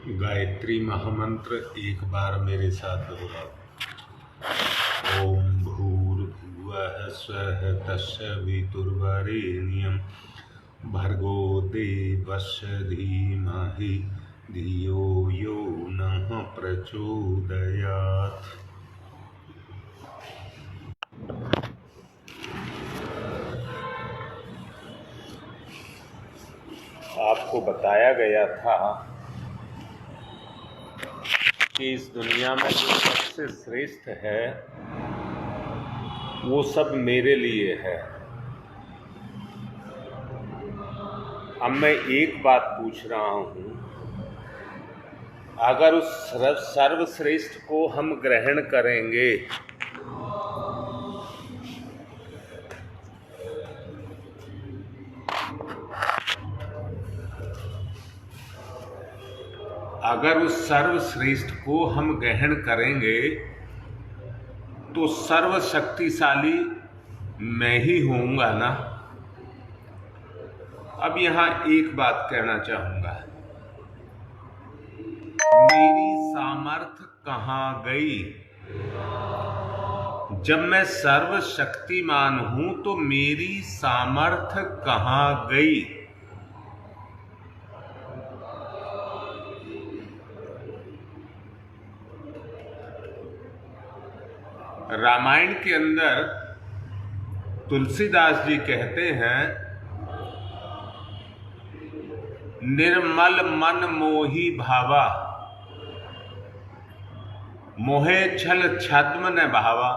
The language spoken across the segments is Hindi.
गायत्री महामंत्र एक बार मेरे साथ दोहराओ। ओम भूर्भुवः स्वः तत्सवितुर्वरेण्यं भर्गो देवस्य धीमहि धियो यो नः प्रचोदयात्। आपको बताया गया था कि इस दुनिया में जो सबसे श्रेष्ठ है वो सब मेरे लिए है। अब मैं एक बात पूछ रहा हूँ, अगर उस सर्वश्रेष्ठ को हम ग्रहण करेंगे को हम ग्रहण करेंगे तो सर्वशक्तिशाली मैं ही होऊंगा ना। अब यहाँ एक बात कहना चाहूंगा, मेरी सामर्थ्य कहाँ गई? जब मैं सर्वशक्तिमान हूं तो मेरी सामर्थ्य कहाँ गई? रामायण के अंदर तुलसीदास जी कहते हैं, निर्मल मन मोहि भावा, मोहे छल छद्म न भावा।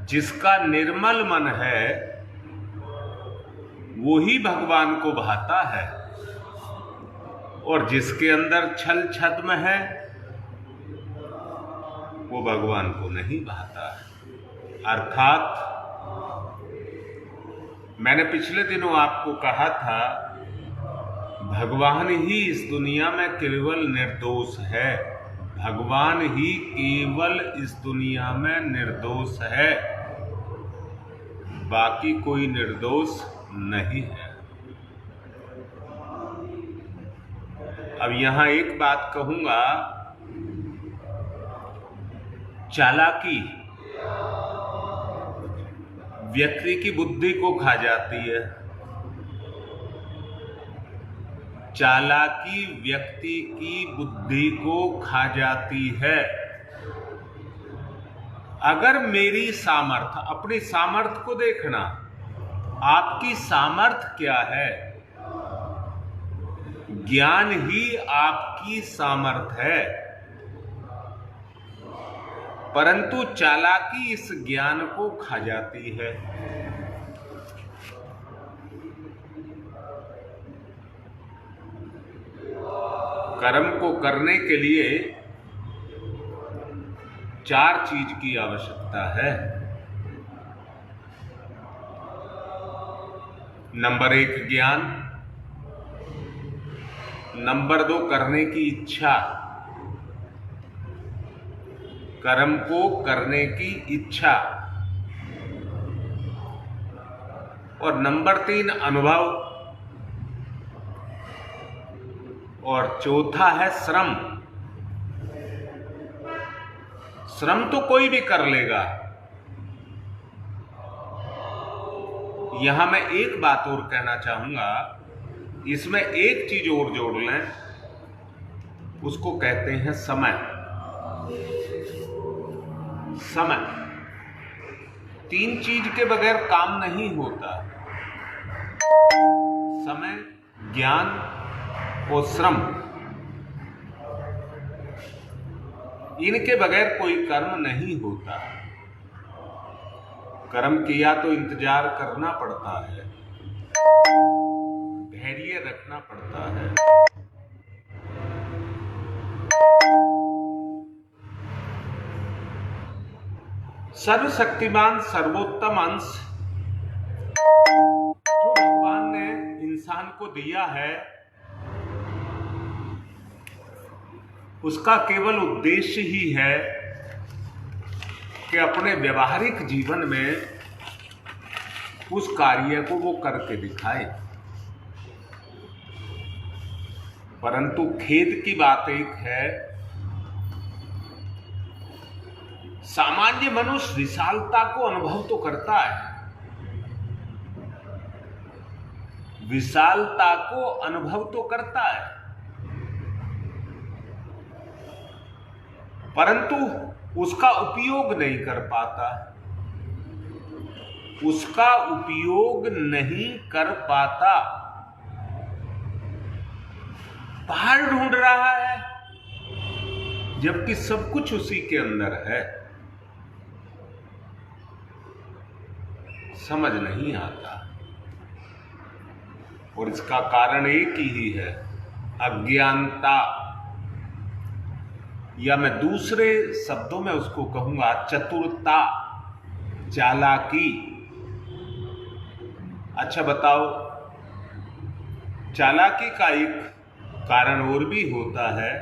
जिसका निर्मल मन है वो ही भगवान को भाता है, और जिसके अंदर छल छद्म है वो भगवान को नहीं भाता है। अर्थात मैंने पिछले दिनों आपको कहा था, भगवान ही इस दुनिया में केवल निर्दोष है। भगवान ही केवल इस दुनिया में निर्दोष है, बाकी कोई निर्दोष नहीं है। अब यहां एक बात कहूंगा, चालाकी व्यक्ति की बुद्धि को खा जाती है। चालाकी व्यक्ति की बुद्धि को खा जाती है। अगर मेरी सामर्थ्य, अपनी सामर्थ्य को देखना, आपकी सामर्थ्य क्या है? ज्ञान ही आपकी सामर्थ्य है, परंतु चालाकी इस ज्ञान को खा जाती है। कर्म को करने के लिए 4 चीज की आवश्यकता है। नंबर 1 ज्ञान, नंबर 2 करने की इच्छा, कर्म को करने की इच्छा, और नंबर 3 अनुभव, और चौथा है श्रम। श्रम तो कोई भी कर लेगा। यहां मैं एक बात और कहना चाहूंगा, इसमें एक चीज और जोड़ लें, उसको कहते हैं समय। समय, 3 चीज के बगैर काम नहीं होता। समय, ज्ञान और श्रम, इनके बगैर कोई कर्म नहीं होता। कर्म किया तो इंतजार करना पड़ता है, धैर्य रखना पड़ता है। सर्वशक्तिमान सर्वोत्तम अंश जो भगवान ने इंसान को दिया है, उसका केवल उद्देश्य ही है कि अपने व्यवहारिक जीवन में उस कार्य को वो करके दिखाए। परंतु खेद की बात एक है, सामान्य मनुष्य विशालता को अनुभव तो करता है, विशालता को अनुभव तो करता है, परंतु उसका उपयोग नहीं कर पाता, उसका उपयोग नहीं कर पाता। पहाड़ ढूंढ रहा है जबकि सब कुछ उसी के अंदर है। समझ नहीं आता, और इसका कारण एक ही है, अज्ञानता, या मैं दूसरे शब्दों में उसको कहूंगा चतुरता, चालाकी। अच्छा बताओ, चालाकी का एक कारण और भी होता है,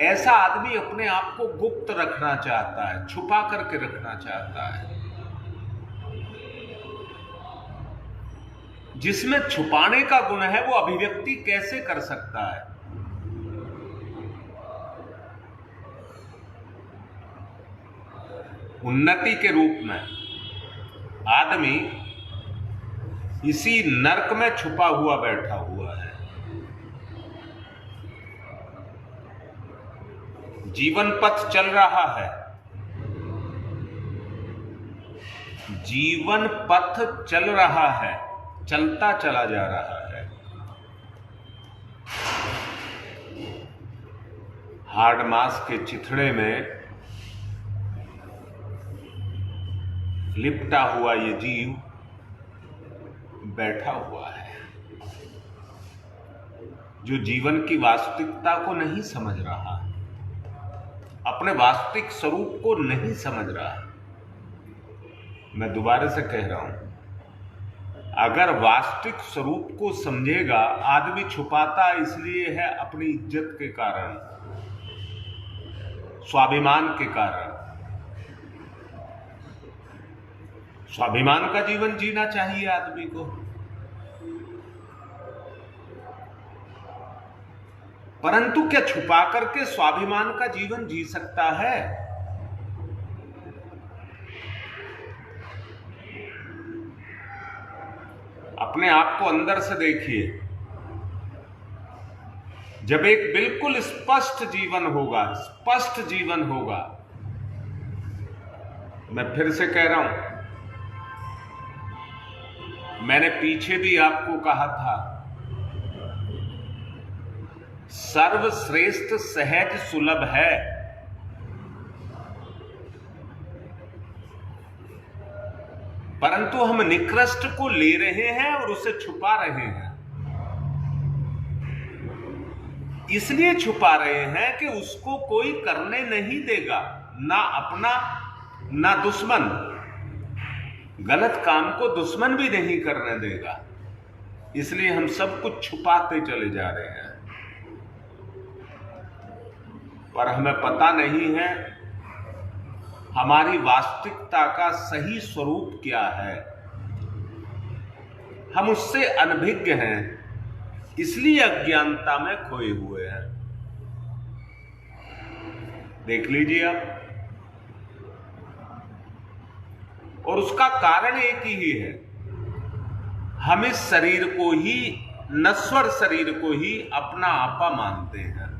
ऐसा आदमी अपने आप को गुप्त रखना चाहता है, छुपा करके रखना चाहता है। जिसमें छुपाने का गुण है वो अभिव्यक्ति कैसे कर सकता है? उन्नति के रूप में आदमी इसी नरक में छुपा हुआ बैठा हुआ है। जीवन पथ चल रहा है, जीवन पथ चल रहा है, चलता चला जा रहा है। हार्ड मास के चिथड़े में लिपटा हुआ ये जीव बैठा हुआ है, जो जीवन की वास्तविकता को नहीं समझ रहा, अपने वास्तविक स्वरूप को नहीं समझ रहा। मैं दोबारा से कह रहा हूं, अगर वास्तविक स्वरूप को समझेगा, आदमी छुपाता इसलिए है अपनी इज्जत के कारण, स्वाभिमान के कारण। स्वाभिमान का जीवन जीना चाहिए आदमी को, परंतु क्या छुपा करके स्वाभिमान का जीवन जी सकता है? अपने आप को अंदर से देखिए। जब एक बिल्कुल स्पष्ट जीवन होगा, स्पष्ट जीवन होगा, मैं फिर से कह रहा हूं, मैंने पीछे भी आपको कहा था, सर्वश्रेष्ठ सहज सुलभ है। परंतु हम निकृष्ट को ले रहे हैं और उसे छुपा रहे हैं। इसलिए छुपा रहे हैं कि उसको कोई करने नहीं देगा, ना अपना ना दुश्मन। गलत काम को दुश्मन भी नहीं करने देगा, इसलिए हम सब कुछ छुपाते चले जा रहे हैं। पर हमें पता नहीं है हमारी वास्तविकता का सही स्वरूप क्या है। हम उससे अनभिज्ञ हैं, इसलिए अज्ञानता में खोए हुए हैं। देख लीजिए आप, और उसका कारण एक ही है, हम इस शरीर को ही, नश्वर शरीर को ही अपना आपा मानते हैं।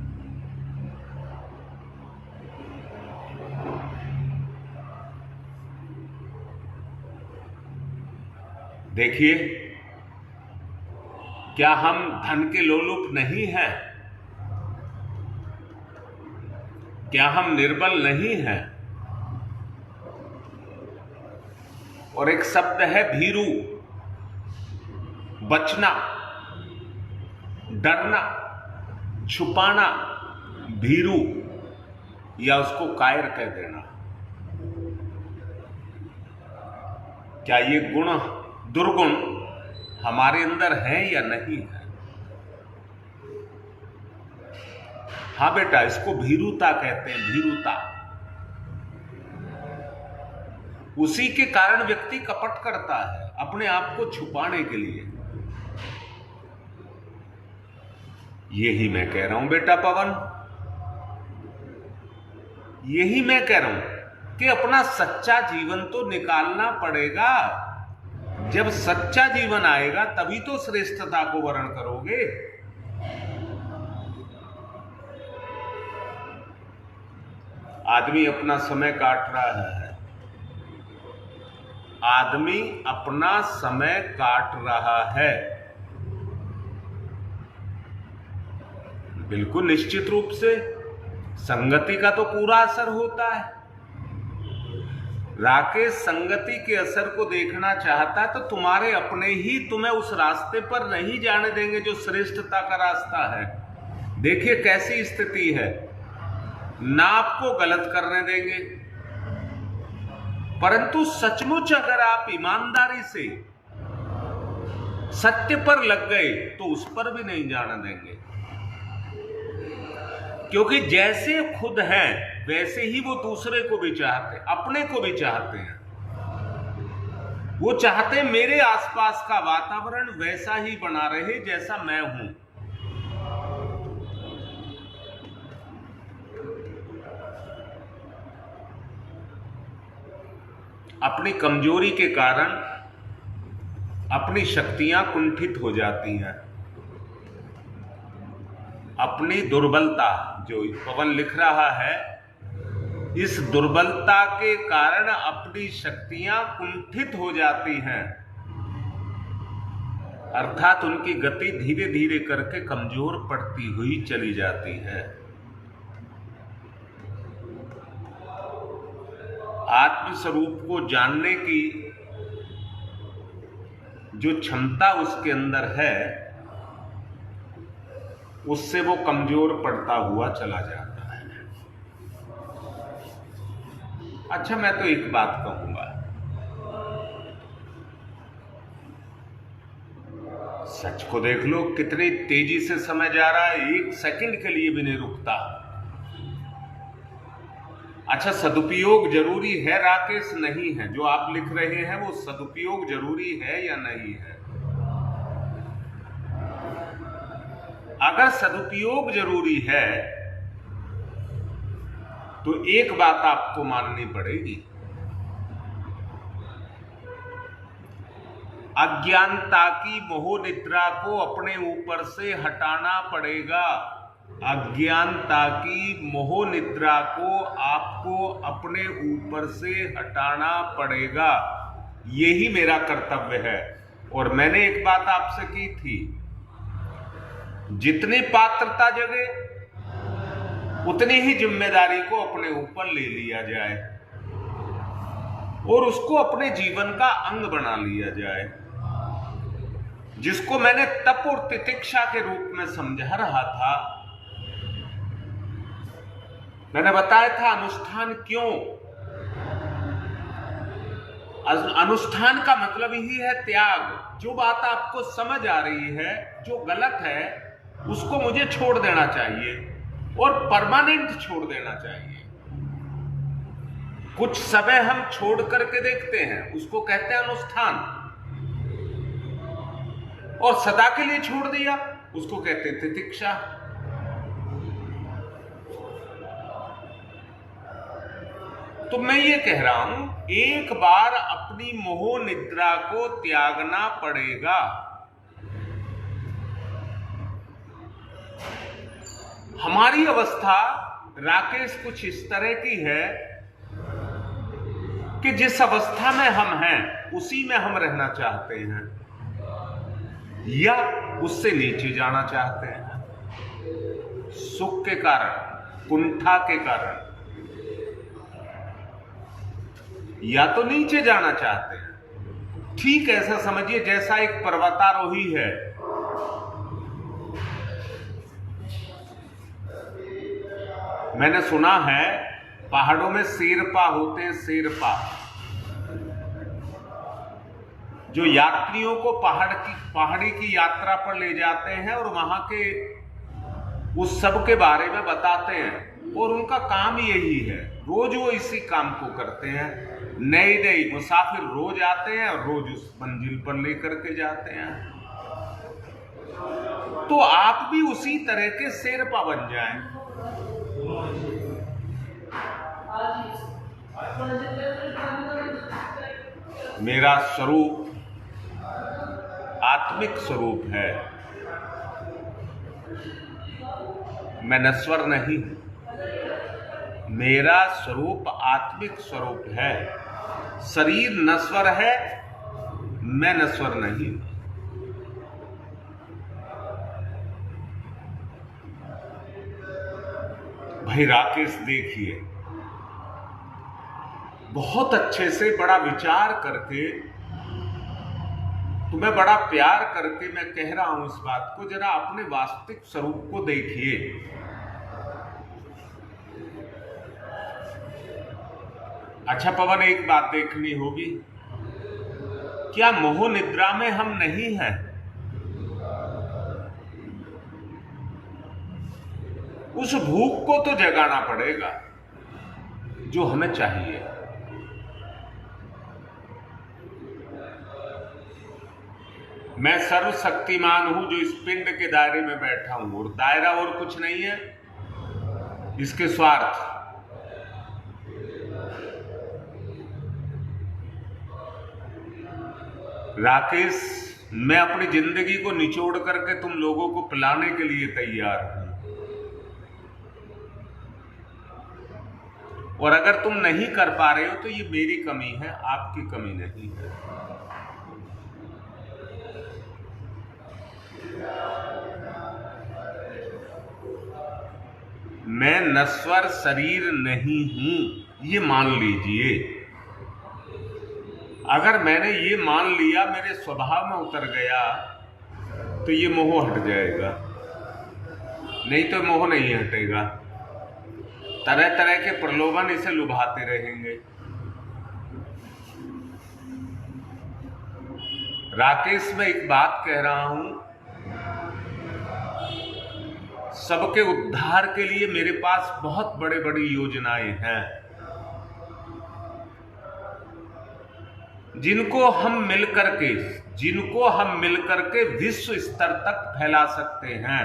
देखिए, क्या हम धन के लोलुप नहीं हैं? क्या हम निर्बल नहीं हैं? और एक शब्द है भीरू, बचना, डरना, छुपाना, भीरू, या उसको कायर कह देना। क्या ये गुण, दुर्गुण हमारे अंदर है या नहीं है? हां बेटा, इसको भीरुता कहते हैं, भीरुता। उसी के कारण व्यक्ति कपट करता है, अपने आप को छुपाने के लिए। यही मैं कह रहा हूं बेटा पवन, यही मैं कह रहा हूं कि अपना सच्चा जीवन तो निकालना पड़ेगा। जब सच्चा जीवन आएगा तभी तो श्रेष्ठता को वर्ण करोगे। आदमी अपना समय काट रहा है, आदमी अपना समय काट रहा है। बिल्कुल निश्चित रूप से संगति का तो पूरा असर होता है। राकेश संगति के असर को देखना चाहता है तो तुम्हारे अपने ही तुम्हें उस रास्ते पर नहीं जाने देंगे जो श्रेष्ठता का रास्ता है। देखिए कैसी स्थिति है, ना आपको गलत करने देंगे, परंतु सचमुच अगर आप ईमानदारी से सत्य पर लग गए तो उस पर भी नहीं जाने देंगे। क्योंकि जैसे खुद हैं वैसे ही वो दूसरे को भी चाहते, अपने को भी चाहते हैं। वो चाहते मेरे आसपास का वातावरण वैसा ही बना रहे जैसा मैं हूं। अपनी कमजोरी के कारण अपनी शक्तियां कुंठित हो जाती हैं। अपनी दुर्बलता, जो पवन लिख रहा है, इस दुर्बलता के कारण अपनी शक्तियां कुंठित हो जाती हैं, अर्थात उनकी गति धीरे धीरे करके कमजोर पड़ती हुई चली जाती है। आत्मस्वरूप को जानने की जो क्षमता उसके अंदर है, उससे वो कमजोर पड़ता हुआ चला जाता है। अच्छा, मैं तो एक बात कहूंगा, सच को देख लो कितनी तेजी से समय जा रहा है, एक सेकंड के लिए भी नहीं रुकता। अच्छा, सदुपयोग जरूरी है राकेश? नहीं है। जो आप लिख रहे हैं वो सदुपयोग जरूरी है या नहीं है? अगर सदुपयोग जरूरी है तो एक बात आपको माननी पड़ेगी, अज्ञानता की मोह निद्रा को अपने ऊपर से हटाना पड़ेगा। अज्ञानता की मोह निद्रा को आपको अपने ऊपर से हटाना पड़ेगा। यही मेरा कर्तव्य है। और मैंने एक बात आपसे की थी, जितनी पात्रता जगे उतनी ही जिम्मेदारी को अपने ऊपर ले लिया जाए और उसको अपने जीवन का अंग बना लिया जाए। जिसको मैंने तप और तितिक्षा के रूप में समझा रहा था, मैंने बताया था अनुष्ठान क्यों। अनुष्ठान का मतलब ही है त्याग। जो बात आपको समझ आ रही है, जो गलत है, उसको मुझे छोड़ देना चाहिए और परमानेंट छोड़ देना चाहिए। कुछ समय हम छोड़ करके देखते हैं, उसको कहते हैं अनुष्ठान। और सदा के लिए छोड़ दिया, उसको कहते हैं तितिक्षा। तो मैं ये कह रहा हूं, एक बार अपनी मोह निद्रा को त्यागना पड़ेगा। हमारी अवस्था राकेश कुछ इस तरह की है कि जिस अवस्था में हम हैं उसी में हम रहना चाहते हैं या उससे नीचे जाना चाहते हैं। सुख के कारण, कुंठा के कारण, या तो नीचे जाना चाहते हैं। ठीक ऐसा समझिए जैसा एक पर्वतारोही है, मैंने सुना है पहाड़ों में शेरपा होते हैं, शेरपा, जो यात्रियों को पहाड़ी की यात्रा पर ले जाते हैं और वहां के उस सब के बारे में बताते हैं। और उनका काम यही है, रोज वो इसी काम को करते हैं। नई नई मुसाफिर रोज आते हैं और रोज उस मंजिल पर लेकर के जाते हैं। तो आप भी उसी तरह के शेरपा बन जाएं। मेरा स्वरूप आत्मिक स्वरूप है, मैं नश्वर नहीं। मेरा स्वरूप आत्मिक स्वरूप है, शरीर नश्वर है, मैं नश्वर नहीं। भाई राकेश देखिए, बहुत अच्छे से बड़ा विचार करके, तुम्हें बड़ा प्यार करके मैं कह रहा हूं इस बात को, जरा अपने वास्तविक स्वरूप को देखिए। अच्छा पवन, एक बात देखनी होगी, क्या मोह निद्रा में हम नहीं हैं? उस भूख को तो जगाना पड़ेगा जो हमें चाहिए। मैं सर्वशक्तिमान हूं जो इस पिंड के दायरे में बैठा हूं, और दायरा और कुछ नहीं है, इसके स्वार्थ। राकेश, मैं अपनी जिंदगी को निचोड़ करके तुम लोगों को पिलाने के लिए तैयार हूं, और अगर तुम नहीं कर पा रहे हो तो ये मेरी कमी है, आपकी कमी नहीं है। मैं नश्वर शरीर नहीं हूं, ये मान लीजिए। अगर मैंने ये मान लिया, मेरे स्वभाव में उतर गया, तो ये मोह हट जाएगा, नहीं तो मोह नहीं हटेगा। तरह तरह के प्रलोभन इसे लुभाते रहेंगे। राकेश, मैं एक बात कह रहा हूं, सबके उद्धार के लिए मेरे पास बहुत बड़ी बड़ी योजनाएं हैं, जिनको हम मिलकर के विश्व स्तर तक फैला सकते हैं।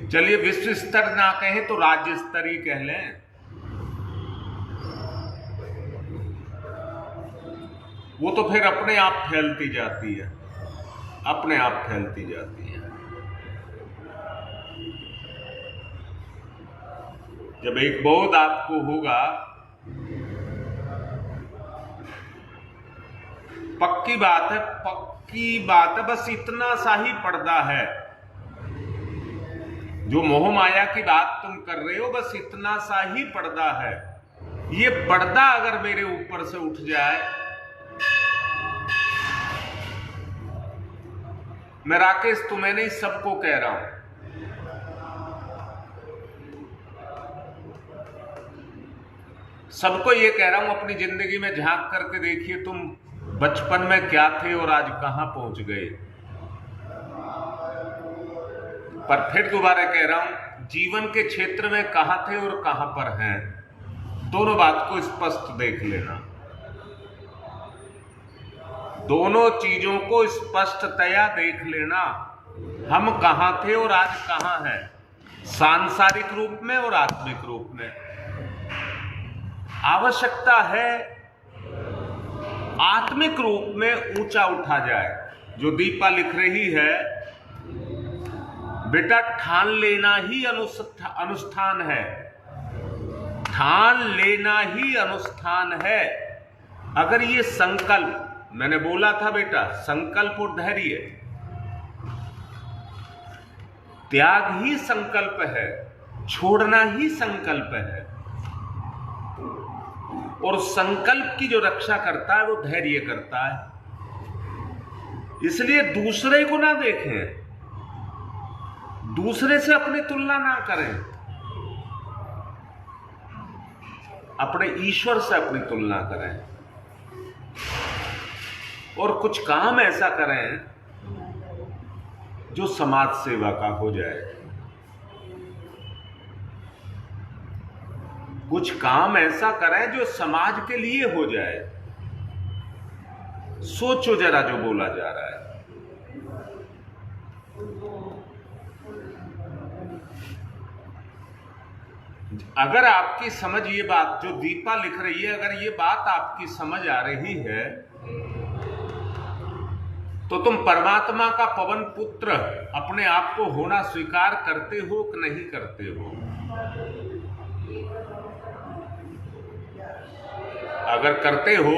चलिए, विश्व स्तर ना कहें तो राज्य स्तर ही कह लें। वो तो फिर अपने आप फैलती जाती है, अपने आप फैलती जाती है। जब एक बोध आपको होगा, पक्की बात है, बस इतना सा ही पर्दा है। जो मोह माया की बात तुम कर रहे हो, बस इतना सा ही पर्दा है। ये पर्दा अगर मेरे ऊपर से उठ जाए, मैं राकेश तुम्हें नहीं, सबको कह रहा हूं, सबको ये कह रहा हूं, अपनी जिंदगी में झांक करके देखिए, तुम बचपन में क्या थे और आज कहां पहुंच गए। पर फिर दोबारा कह रहा हूं, जीवन के क्षेत्र में कहां थे और कहां पर हैं, दोनों बात को स्पष्ट देख लेना। दोनों चीजों को स्पष्टतया देख लेना, हम कहां थे और आज कहां हैं, सांसारिक रूप में और आत्मिक रूप में। आवश्यकता है आत्मिक रूप में ऊंचा उठा जाए। जो दीपा लिख रही है, बेटा ठान लेना ही अनुष्ठान है, ठान लेना ही अनुष्ठान है। अगर ये संकल्प, मैंने बोला था बेटा, संकल्प और धैर्य, त्याग ही संकल्प है, छोड़ना ही संकल्प है, और संकल्प की जो रक्षा करता है वो धैर्य करता है। इसलिए दूसरे को ना देखें, दूसरे से अपनी तुलना ना करें, अपने ईश्वर से अपनी तुलना करें, और कुछ काम ऐसा करें जो समाज सेवा का हो जाए। कुछ काम ऐसा करें जो समाज के लिए हो जाए। सोचो जरा जो बोला जा रहा है। अगर आपकी समझ, ये बात जो दीपा लिख रही है, अगर ये बात आपकी समझ आ रही है तो तुम परमात्मा का पवन पुत्र अपने आप को होना स्वीकार करते हो कि नहीं करते हो? अगर करते हो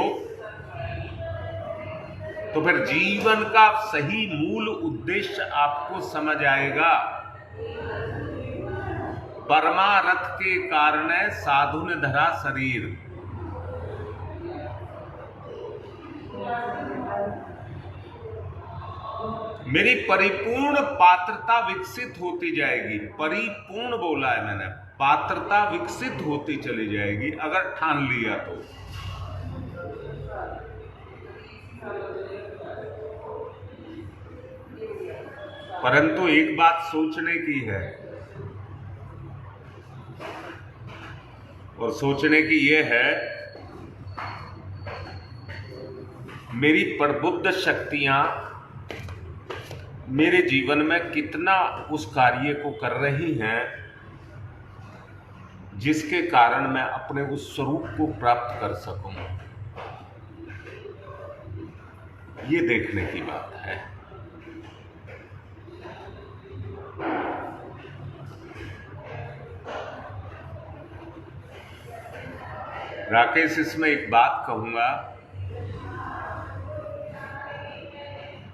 तो फिर जीवन का सही मूल उद्देश्य आपको समझ आएगा। परमारथ के कारण साधु ने धरा शरीर। मेरी परिपूर्ण पात्रता विकसित होती जाएगी। परिपूर्ण बोला है मैंने, पात्रता विकसित होती चली जाएगी अगर ठान लिया तो। परंतु एक बात सोचने की है, और सोचने की यह है, मेरी प्रबुद्ध शक्तियां मेरे जीवन में कितना उस कार्य को कर रही हैं जिसके कारण मैं अपने उस स्वरूप को प्राप्त कर सकूं। ये देखने की बात है। राकेश, इसमें एक बात कहूंगा,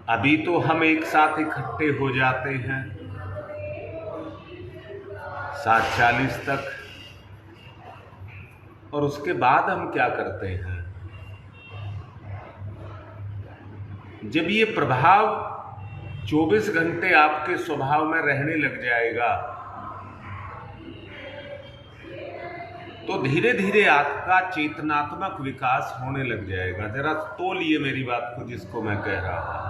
अभी तो हम एक साथ इकट्ठे हो जाते हैं 7:40 तक, और उसके बाद हम क्या करते हैं? जब ये प्रभाव 24 घंटे आपके स्वभाव में रहने लग जाएगा तो धीरे धीरे आपका चेतनात्मक विकास होने लग जाएगा। जरा तोलिए मेरी बात को, जिसको मैं कह रहा हूं।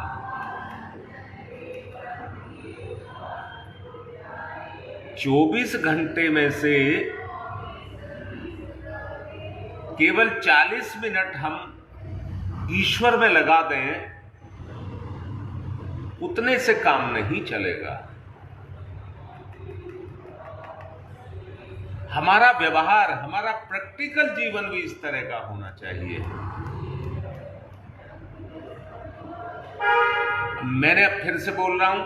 24 घंटे में से केवल 40 मिनट हम ईश्वर में लगा दें, उतने से काम नहीं चलेगा। हमारा व्यवहार, हमारा प्रैक्टिकल जीवन भी इस तरह का होना चाहिए। मैंने फिर से बोल रहा हूं,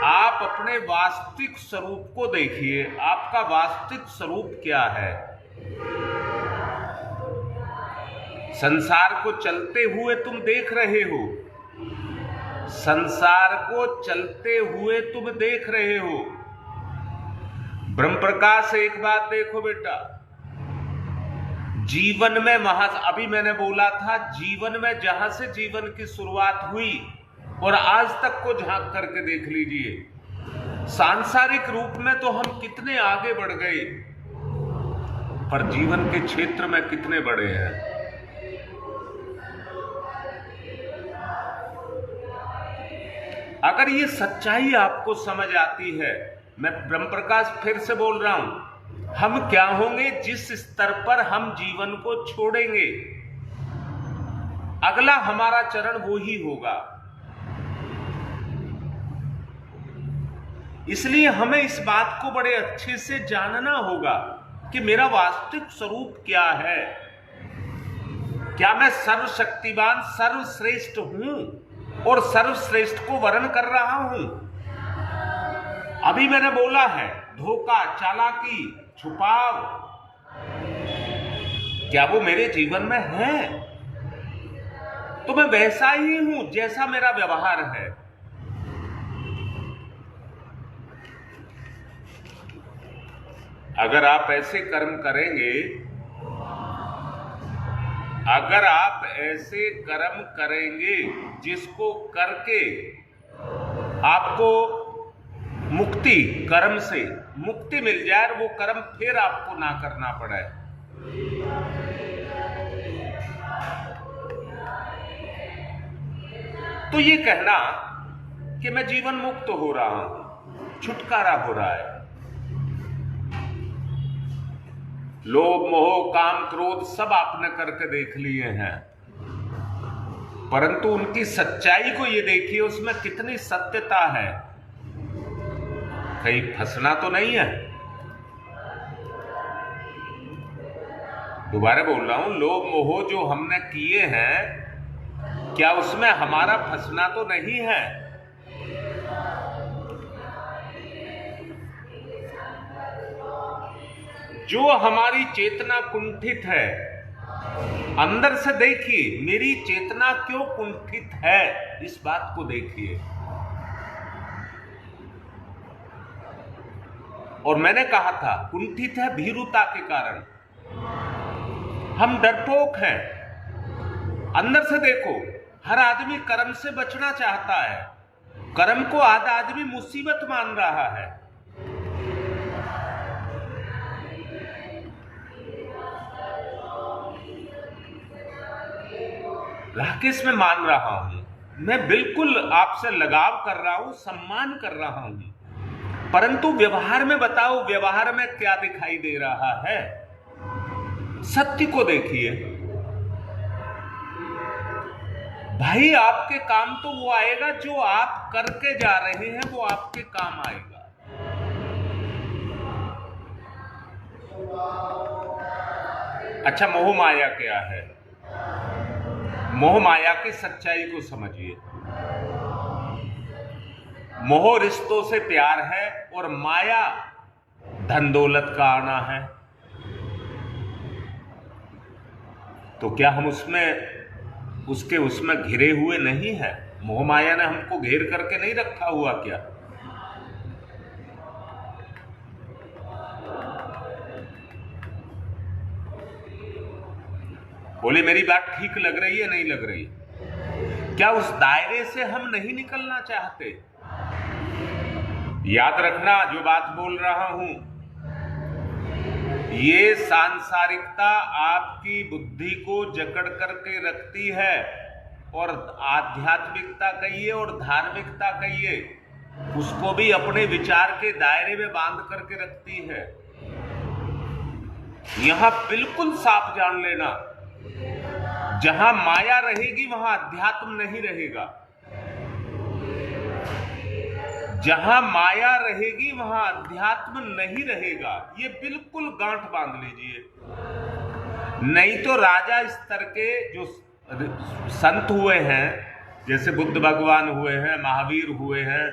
आप अपने वास्तविक स्वरूप को देखिए। आपका वास्तविक स्वरूप क्या है? संसार को चलते हुए तुम देख रहे हो, संसार को चलते हुए तुम देख रहे हो। ब्रह्म प्रकाश, एक बात देखो बेटा, जीवन में अभी मैंने बोला था, जीवन में जहां से जीवन की शुरुआत हुई और आज तक को झांक करके देख लीजिए। सांसारिक रूप में तो हम कितने आगे बढ़ गए, पर जीवन के क्षेत्र में कितने बड़े हैं। अगर ये सच्चाई आपको समझ आती है, मैं ब्रह्म प्रकाश फिर से बोल रहा हूं, हम क्या होंगे जिस स्तर पर हम जीवन को छोड़ेंगे, अगला हमारा चरण वो ही होगा। इसलिए हमें इस बात को बड़े अच्छे से जानना होगा कि मेरा वास्तविक स्वरूप क्या है। क्या मैं सर्वशक्तिवान, सर्वश्रेष्ठ हूं और सर्वश्रेष्ठ को वर्ण कर रहा हूं? अभी मैंने बोला है, धोखा, चालाकी, छुपाव, क्या वो मेरे जीवन में है? तो मैं वैसा ही हूं जैसा मेरा व्यवहार है। अगर आप ऐसे कर्म करेंगे, अगर आप ऐसे कर्म करेंगे जिसको करके आपको मुक्ति, कर्म से मुक्ति मिल जाए, वो कर्म फिर आपको ना करना पड़े, तो ये कहना कि मैं जीवन मुक्त हो रहा हूं, छुटकारा हो रहा है। लोभ, मोह, काम, क्रोध सब आपने करके देख लिए हैं, परंतु उनकी सच्चाई को ये देखिए, उसमें कितनी सत्यता है। कहीं फंसना तो नहीं है। दोबारा बोल रहा हूं, लोभ मोह जो हमने किए हैं, क्या उसमें हमारा फंसना तो नहीं है? जो हमारी चेतना कुंठित है, अंदर से देखिए मेरी चेतना क्यों कुंठित है, इस बात को देखिए। और मैंने कहा था कुंठित है भीरुता के कारण, हम डरपोक हैं। अंदर से देखो, हर आदमी कर्म से बचना चाहता है, कर्म को आधा आदमी मुसीबत मान रहा है। राकेश मैं मान रहा हूं, मैं बिल्कुल आपसे लगाव कर रहा हूं, सम्मान कर रहा हूं, परंतु व्यवहार में बताओ, व्यवहार में क्या दिखाई दे रहा है? सत्य को देखिए भाई। आपके काम तो वो आएगा जो आप करके जा रहे हैं, वो आपके काम आएगा। अच्छा, मोह माया क्या है? मोह माया की सच्चाई को समझिए। मोह रिश्तों से प्यार है और माया धन दौलत का आना है। तो क्या हम उसमें घिरे हुए नहीं है? मोह माया ने हमको घेर करके नहीं रखा हुआ क्या? बोले मेरी बात ठीक लग रही है, नहीं लग रही? क्या उस दायरे से हम नहीं निकलना चाहते? याद रखना जो बात बोल रहा हूं, ये सांसारिकता आपकी बुद्धि को जकड़ करके रखती है, और आध्यात्मिकता कहिए और धार्मिकता कहिए, उसको भी अपने विचार के दायरे में बांध करके रखती है। यहां बिल्कुल साफ जान लेना, जहां माया रहेगी वहां अध्यात्म नहीं रहेगा। जहां माया रहेगी वहां अध्यात्म नहीं रहेगा। ये बिल्कुल गांठ बांध लीजिए। नहीं तो राजा स्तर के जो संत हुए हैं, जैसे बुद्ध भगवान हुए हैं, महावीर हुए हैं,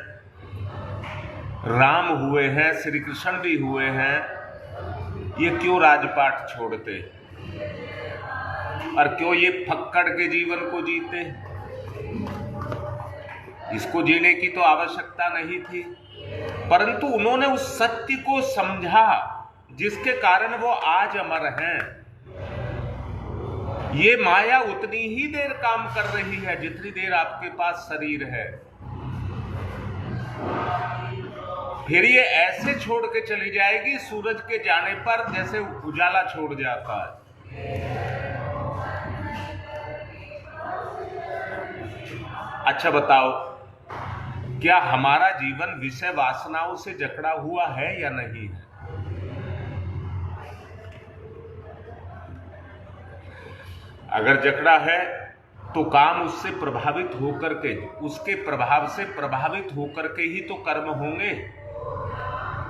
राम हुए हैं, श्री कृष्ण भी हुए हैं, ये क्यों राजपाट छोड़ते और क्यों ये फक्कड़ के जीवन को जीते? इसको जीने की तो आवश्यकता नहीं थी, परंतु उन्होंने उस सत्य को समझा जिसके कारण वो आज अमर हैं। ये माया उतनी ही देर काम कर रही है जितनी देर आपके पास शरीर है, फिर ये ऐसे छोड़ के चली जाएगी सूरज के जाने पर जैसे उजाला छोड़ जाता है। अच्छा बताओ, क्या हमारा जीवन विषय वासनाओं से जकड़ा हुआ है या नहीं है? अगर जकड़ा है तो काम उससे प्रभावित होकर के, उसके प्रभाव से प्रभावित होकर के ही तो कर्म होंगे।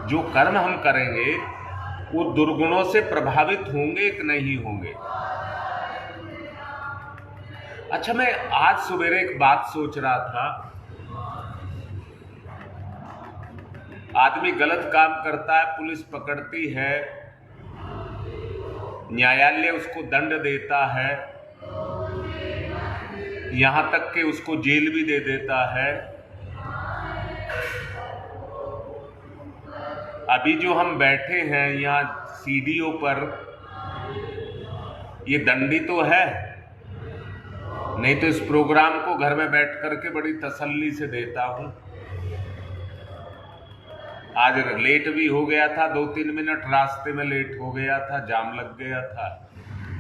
जो कर्म हम करेंगे वो दुर्गुणों से प्रभावित होंगे कि नहीं होंगे? अच्छा, मैं आज सवेरे एक बात सोच रहा था। आदमी गलत काम करता है, पुलिस पकड़ती है, न्यायालय उसको दंड देता है, यहां तक कि उसको जेल भी दे देता है। अभी जो हम बैठे हैं यहाँ सीढ़ियों पर, ये दंडी तो है, नहीं तो इस प्रोग्राम को घर में बैठ करके बड़ी तसल्ली से देता हूं। आज लेट भी हो गया था, 2-3 मिनट रास्ते में लेट हो गया था, जाम लग गया था,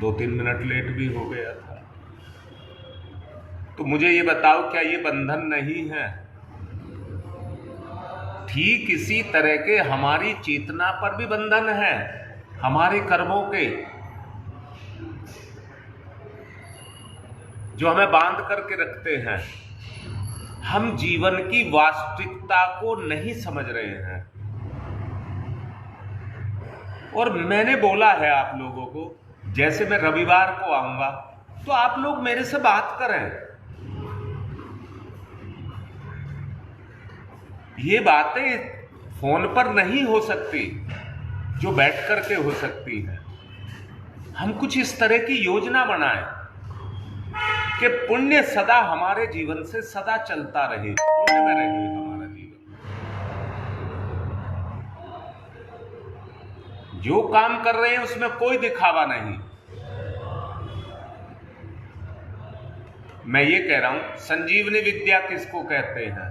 2-3 मिनट लेट भी हो गया था। तो मुझे ये बताओ, क्या ये बंधन नहीं है? ठीक इसी तरह के हमारी चेतना पर भी बंधन है, हमारे कर्मों के, जो हमें बांध करके रखते हैं। हम जीवन की वास्तविकता को नहीं समझ रहे हैं। और मैंने बोला है आप लोगों को जैसे मैं रविवार को आऊंगा तो आप लोग मेरे से बात करें। ये बातें फोन पर नहीं हो सकती जो बैठ करके हो सकती हैं। हम कुछ इस तरह की योजना बनाएं कि पुण्य सदा हमारे जीवन से सदा चलता रहे, पुण्य में रहे हमारा जीवन। जो काम कर रहे हैं उसमें कोई दिखावा नहीं। मैं ये कह रहा हूं, संजीवनी विद्या किसको कहते हैं?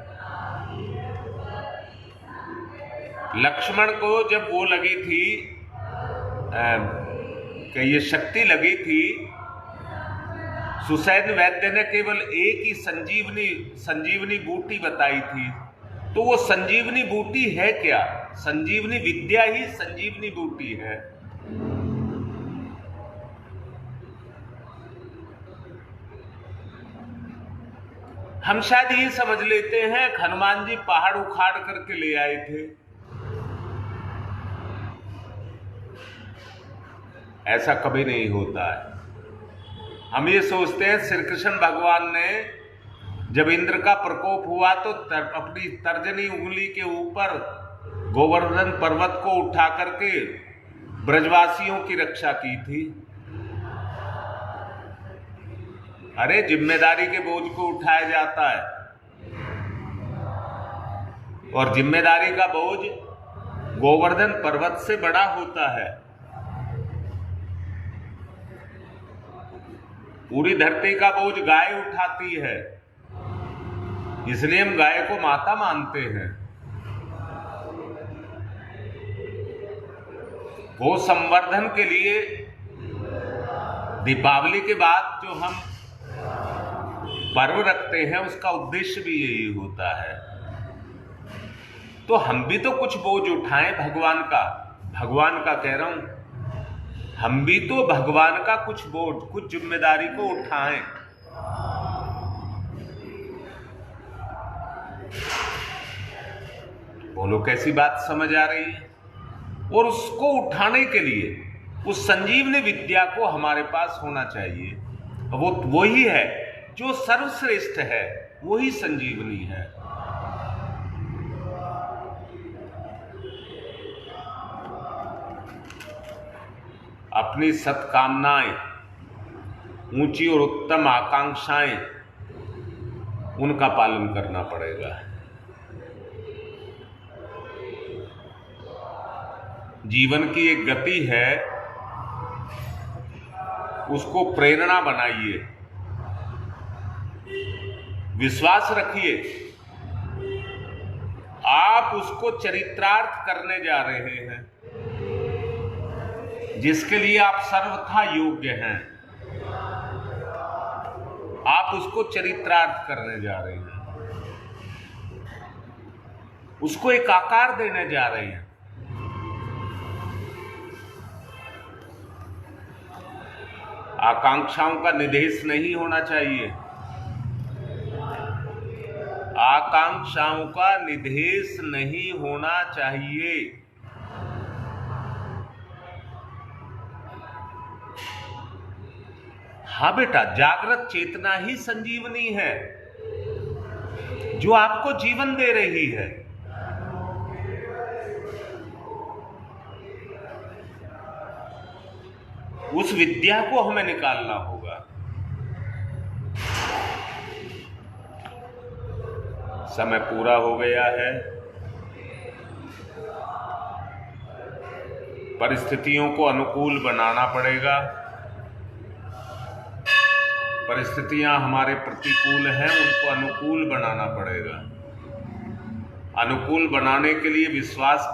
लक्ष्मण को जब वो लगी थी कि ये शक्ति लगी थी, सुसैन वैद्य ने केवल एक ही संजीवनी बूटी बताई थी। तो वो संजीवनी बूटी है क्या? संजीवनी विद्या ही संजीवनी बूटी है। हम शायद ये समझ लेते हैं हनुमान जी पहाड़ उखाड़ करके ले आए थे। ऐसा कभी नहीं होता है। हम ये सोचते हैं श्री कृष्ण भगवान ने जब इंद्र का प्रकोप हुआ तो अपनी तर्जनी उंगली के ऊपर गोवर्धन पर्वत को उठा करके ब्रजवासियों की रक्षा की थी। अरे जिम्मेदारी के बोझ को उठाया जाता है, और जिम्मेदारी का बोझ गोवर्धन पर्वत से बड़ा होता है। पूरी धरती का बोझ गाय उठाती है, इसलिए हम गाय को माता मानते हैं। गो संवर्धन के लिए दीपावली के बाद जो हम पर्व रखते हैं उसका उद्देश्य भी यही होता है। तो हम भी तो कुछ बोझ उठाएं भगवान का कह रहा हूं, हम भी तो भगवान का कुछ बोझ, कुछ जिम्मेदारी को उठाएं। बोलो कैसी बात समझ आ रही है? और उसको उठाने के लिए उस संजीवनी विद्या को हमारे पास होना चाहिए। वो वही है जो सर्वश्रेष्ठ है, वही संजीवनी है। अपनी सत्कामनाएं, ऊंची और उत्तम आकांक्षाएं, उनका पालन करना पड़ेगा। जीवन की एक गति है, उसको प्रेरणा बनाइए, विश्वास रखिए आप उसको चरितार्थ करने जा रहे हैं, जिसके लिए आप सर्वथा योग्य हैं। आप उसको चरितार्थ करने जा रहे हैं, उसको एक आकार देने जा रहे हैं। आकांक्षाओं का निदेश नहीं होना चाहिए, आकांक्षाओं का निदेश नहीं होना चाहिए। हाँ बेटा, जागृत चेतना ही संजीवनी है जो आपको जीवन दे रही है। उस विद्या को हमें निकालना होगा। समय पूरा हो गया है। परिस्थितियों को अनुकूल बनाना पड़ेगा। परिस्थितियां हमारे प्रतिकूल हैं, उनको अनुकूल बनाना पड़ेगा। अनुकूल बनाने के लिए विश्वास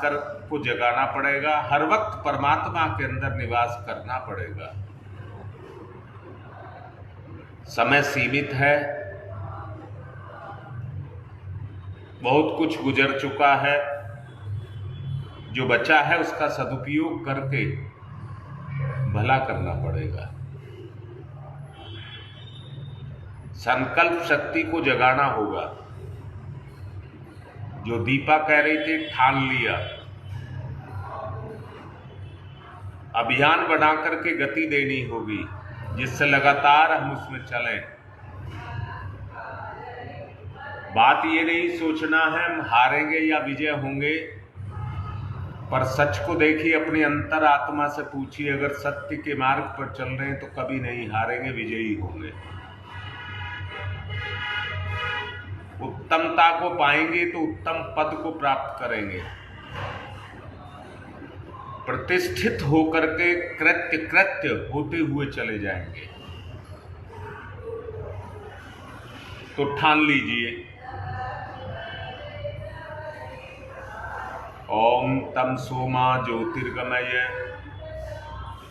को जगाना पड़ेगा। हर वक्त परमात्मा के अंदर निवास करना पड़ेगा। समय सीमित है, बहुत कुछ गुजर चुका है। जो बचा है उसका सदुपयोग करके भला करना पड़ेगा। संकल्प शक्ति को जगाना होगा। जो दीपा कह रही थी, ठान लिया। अभियान बना करके गति देनी होगी, जिससे लगातार हम उसमें चलें। बात ये नहीं सोचना है हम हारेंगे या विजय होंगे, पर सच को देखिए, अपनी अंतर आत्मा से पूछिए, अगर सत्य के मार्ग पर चल रहे हैं तो कभी नहीं हारेंगे, विजयी होंगे। उत्तमता को पाएंगे तो उत्तम पद को प्राप्त करेंगे। प्रतिष्ठित होकर के कृत्य होते हुए चले जाएंगे। तो ठान लीजिए, ओम तम सोमा ज्योतिर्गमय।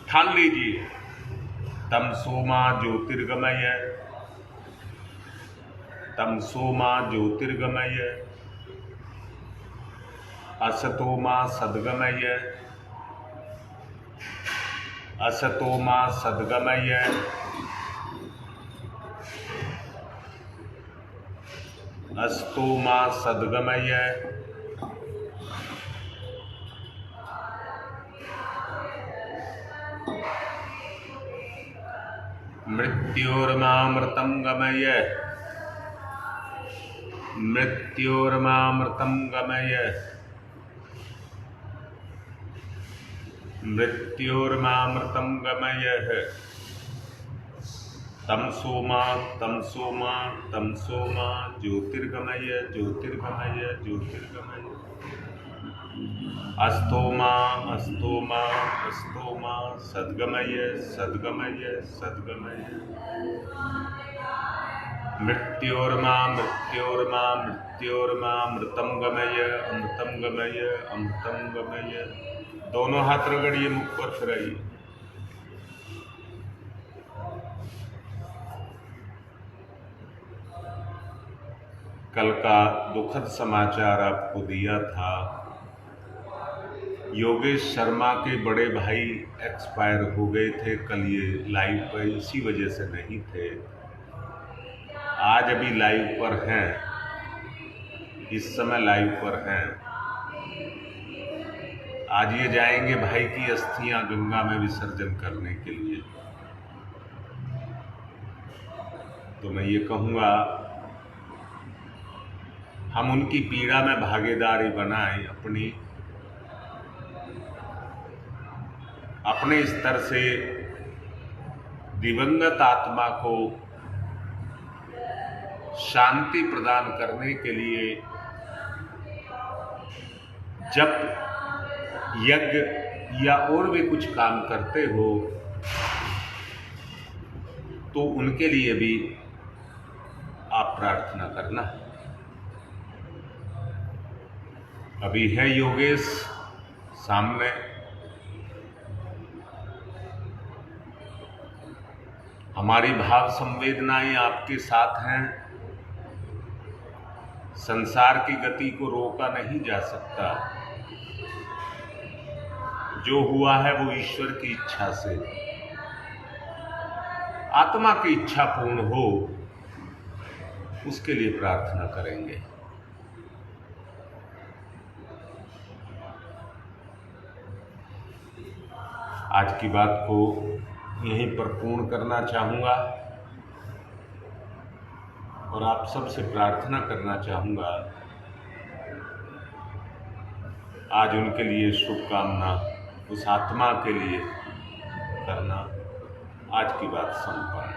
ठान लीजिए, तम सोमा ज्योतिर्गमय, तम सोमा ज्योतिर्गमय, असतोमा सद्गमय, असतोमा सद्गमय, अस्तोमा सद्गमय, मृत्योर्मामृतं गमय, मृत्योर्मामृतं गमय, मृत्योर्मामृतं गमय। तम सोमा तम सोमा तम सोमा ज्योतिर्गमय, ज्योतिर्गमय, ज्योतिर्गमय। अस्तोमा अस्तोमा अस्तोमा सद्गमय, सद्गमय, सद्गमय। मृत्योर्मा मृत्योर्मा मृत्योर्मा अमृतं गमय, अमृतं गमय, अमृतं गमय। दोनों हाथ रगड़िए, मुख पर फिराइए। कल का दुखद समाचार आपको दिया था, योगेश शर्मा के बड़े भाई एक्सपायर हो गए थे। कल ये लाइव पर इसी वजह से नहीं थे, आज अभी लाइव पर हैं, इस समय लाइव पर हैं। आज ये जाएंगे भाई की अस्थियां गंगा में विसर्जन करने के लिए। तो मैं ये कहूँगा, हम उनकी पीड़ा में भागीदारी बनाएं, अपने स्तर से दिवंगत आत्मा को शांति प्रदान करने के लिए जब यज्ञ या और भी कुछ काम करते हो तो उनके लिए भी आप प्रार्थना करना। अभी है योगेश सामने, हमारी भाव संवेदनाएं आपके साथ हैं। संसार की गति को रोका नहीं जा सकता, जो हुआ है वो ईश्वर की इच्छा से। आत्मा की इच्छा पूर्ण हो, उसके लिए प्रार्थना करेंगे। आज की बात को यहीं पर पूर्ण करना चाहूँगा और आप सबसे प्रार्थना करना चाहूँगा, आज उनके लिए शुभकामना उस आत्मा के लिए करना। आज की बात संपन्न।